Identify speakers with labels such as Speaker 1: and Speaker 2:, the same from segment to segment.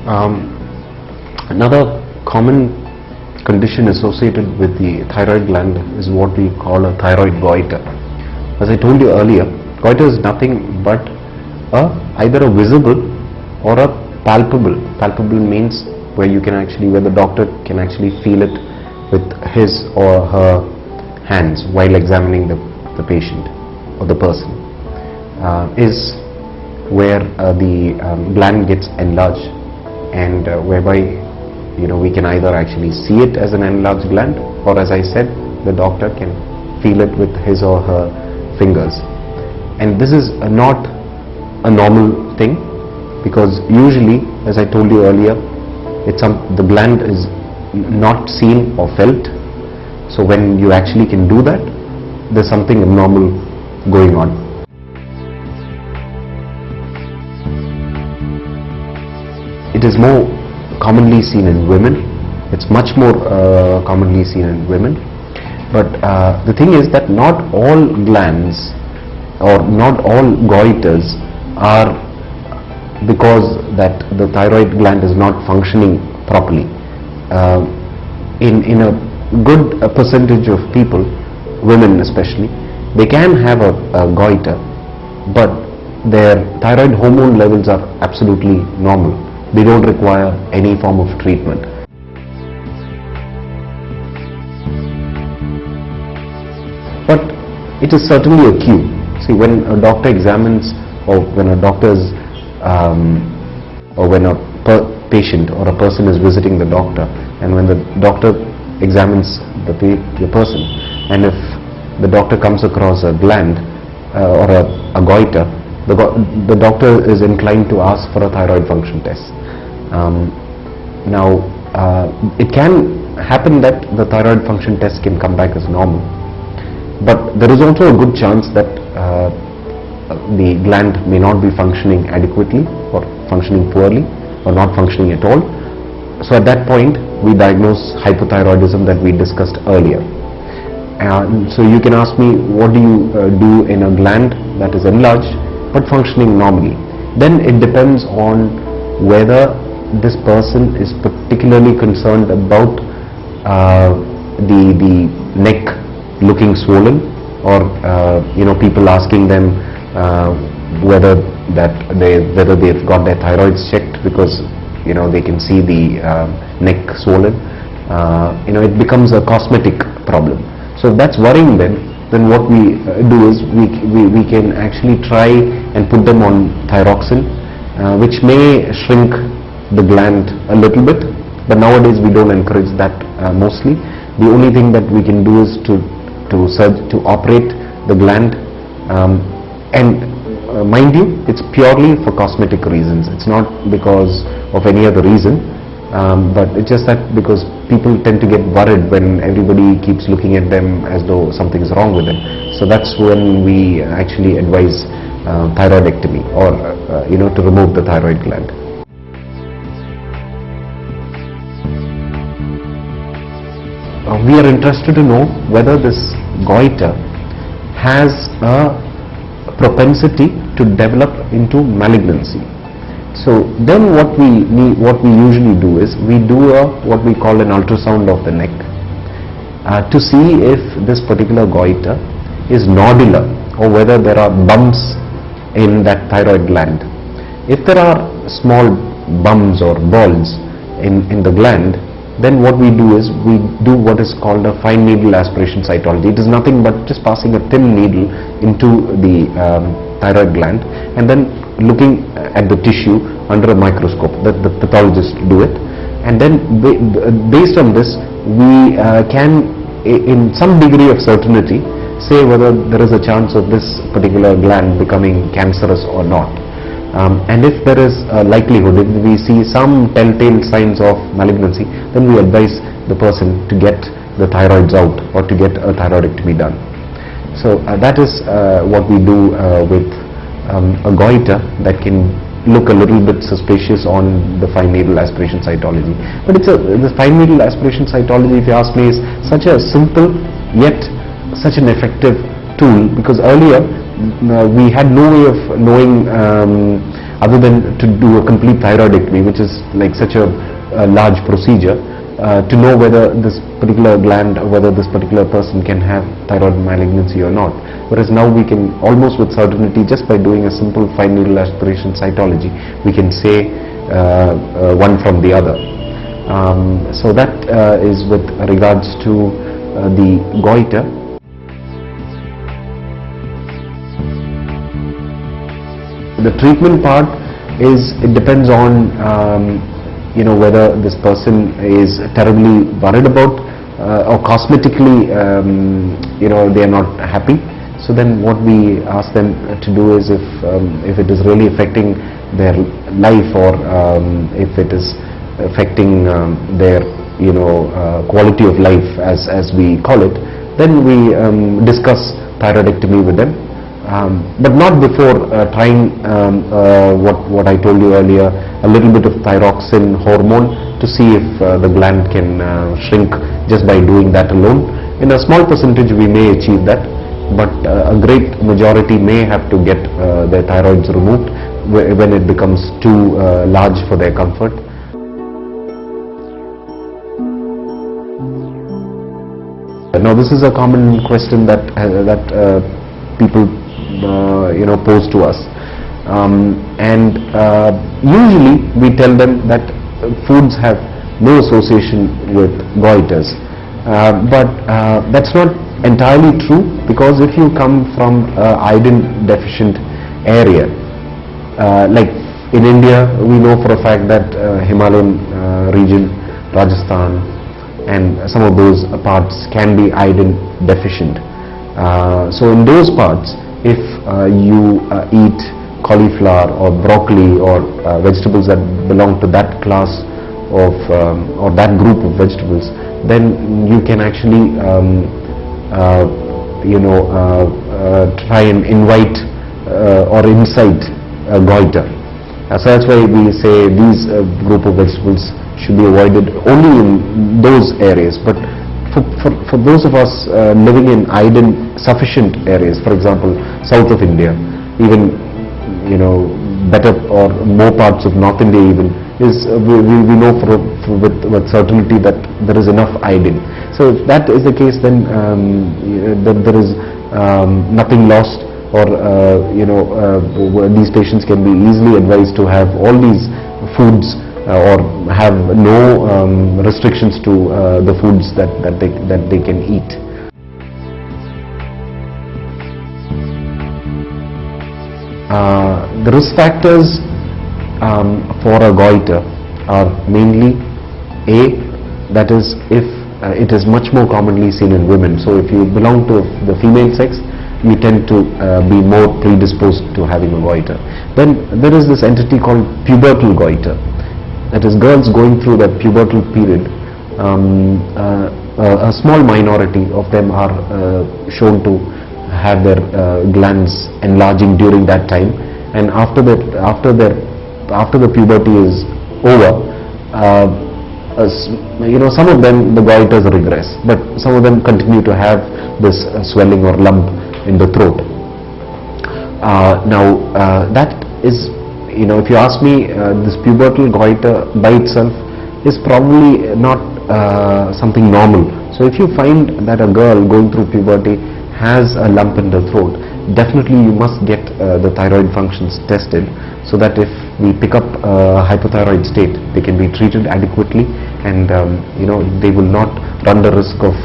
Speaker 1: Um, Another common condition associated with the thyroid gland is what we call a thyroid goiter. As I told you earlier, goiter is nothing but either a visible or a palpable. Palpable means where the doctor can actually feel it with his or her hands while examining the patient or the person. Is where the gland gets enlarged, and whereby we can either actually see it as an enlarged gland, or as I said, the doctor can feel it with his or her fingers. And this is not a normal thing, because usually, as I told you earlier, the gland is not seen or felt. So when you actually can do that, there's something abnormal going on. It is more commonly seen in women. It's much more commonly seen in women. But the thing is that not all glands or not all goiters are because that the thyroid gland is not functioning properly. In a good percentage of people, women especially, they can have a goiter, but their thyroid hormone levels are absolutely normal. They don't require any form of treatment. But it is certainly a cue. See, when a doctor examines, or when a doctor's or when a patient or a person is visiting the doctor, and when the doctor examines the person, and if the doctor comes across a gland or a goiter, the doctor is inclined to ask for a thyroid function test. Now, it can happen that the thyroid function test can come back as normal, but there is also a good chance that the gland may not be functioning adequately, or functioning poorly, or not functioning at all. So at that point, we diagnose hypothyroidism that we discussed earlier. So you can ask me, what do you do in a gland that is enlarged but functioning normally? Then it depends on whether this person is particularly concerned about the neck looking swollen, or people asking them whether they've got their thyroids checked, because they can see the neck swollen. It becomes a cosmetic problem. So if that's worrying them, then what we do is we can actually try and put them on thyroxine, which may shrink the gland a little bit, but nowadays we don't encourage that mostly. The only thing that we can do is to operate the gland, and mind you, it's purely for cosmetic reasons. It's not because of any other reason, but it's just that because people tend to get worried when everybody keeps looking at them as though something is wrong with them. So that's when we actually advise thyroidectomy, or to remove the thyroid gland. We are interested to know whether this goiter has a propensity to develop into malignancy. So then what we usually do is we do what we call an ultrasound of the neck to see if this particular goiter is nodular, or whether there are bumps in that thyroid gland. If there are small bumps or balls in the gland, then what we do is we do what is called a fine needle aspiration cytology. It is nothing but just passing a thin needle into the thyroid gland and then looking at the tissue under a microscope. The pathologists do it, and then based on this we can, in some degree of certainty, say whether there is a chance of this particular gland becoming cancerous or not. And if there is a likelihood, if we see some telltale signs of malignancy, then we advise the person to get the thyroids out, or to get a thyroidectomy done. So that is what we do with a goiter that can look a little bit suspicious on the fine needle aspiration cytology. But the fine needle aspiration cytology, if you ask me, is such a simple yet such an effective tool, because earlier we had no way of knowing other than to do a complete thyroidectomy, which is like such a large procedure, to know whether this particular gland, whether this particular person can have thyroid malignancy or not. Whereas now we can almost with certainty, just by doing a simple fine needle aspiration cytology, we can say one from the other. So that is with regards to the goiter. The treatment part is, it depends on whether this person is terribly worried about or cosmetically they are not happy. So then what we ask them to do is, if it is really affecting their life, or if it is affecting their quality of life as we call it, then we discuss thyroidectomy with them. But not before trying what I told you earlier, a little bit of thyroxine hormone, to see if the gland can shrink just by doing that alone. In a small percentage we may achieve that, but a great majority may have to get their thyroids removed when it becomes too large for their comfort. Now this is a common question that people pose to us, and usually we tell them that foods have no association with goiters, but that's not entirely true, because if you come from iodine deficient area, like in India, we know for a fact that Himalayan region, Rajasthan, and some of those parts can be iodine deficient. So in those parts, if you eat cauliflower or broccoli or vegetables that belong to that class of or that group of vegetables, then you can actually try and invite or incite a goiter. So that's why we say these group of vegetables should be avoided only in those areas. But for those of us living in iodine sufficient areas, for example south of India, even better or more parts of North India even, is we know with certainty that there is enough iodine. So if that is the case, then there is nothing lost, or these patients can be easily advised to have all these foods or have no restrictions to the foods that they can eat. The risk factors for a goiter are mainly that is, if it is much more commonly seen in women. So if you belong to the female sex, you tend to be more predisposed to having a goiter. Then there is this entity called pubertal goiter. That is, girls going through that pubertal period. A small minority of them are shown to have their glands enlarging during that time, and after the puberty is over, some of them, the goiters regress, but some of them continue to have this swelling or lump in the throat. That is, if you ask me, this pubertal goiter by itself is probably not something normal. So if you find that a girl going through puberty has a lump in the throat, definitely you must get the thyroid functions tested, so that if we pick up a hypothyroid state, they can be treated adequately, and they will not run the risk of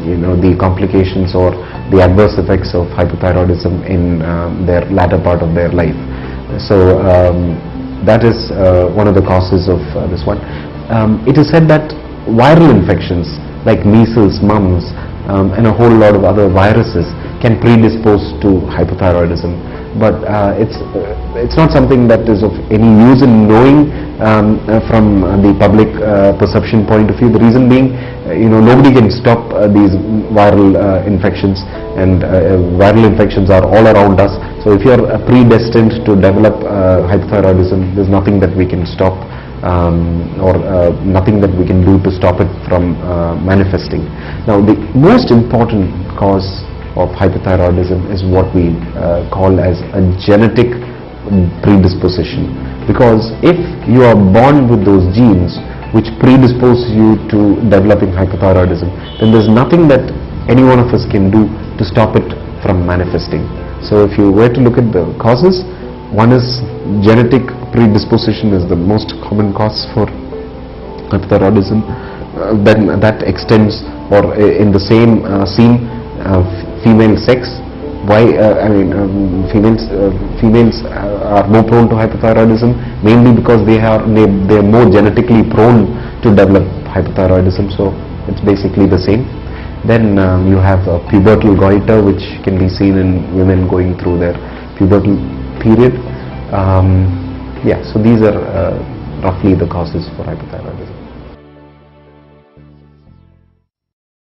Speaker 1: the complications or the adverse effects of hypothyroidism in their latter part of their life. So that is one of the causes of this one. It is said that viral infections like measles, mumps, and a whole lot of other viruses can predispose to hypothyroidism, but it's not something that is of any use in knowing from the public perception point of view. The reason being, nobody can stop these viral infections, and viral infections are all around us. So if you are predestined to develop hypothyroidism, there's nothing that we can stop, or nothing that we can do to stop it from manifesting. Now, the most important cause of hypothyroidism is what we call as a genetic predisposition, because if you are born with those genes which predispose you to developing hypothyroidism, then there's nothing that any one of us can do to stop it from manifesting. So if you were to look at the causes, one is genetic predisposition is the most common cause for hypothyroidism. Then that extends, or in the same scene, female sex. Why? Females are more prone to hypothyroidism, mainly because they are more genetically prone to develop hypothyroidism. So it's basically the same. Then you have pubertal goiter, which can be seen in women going through their pubertal period. Yeah, so these are roughly the causes for hypothyroidism.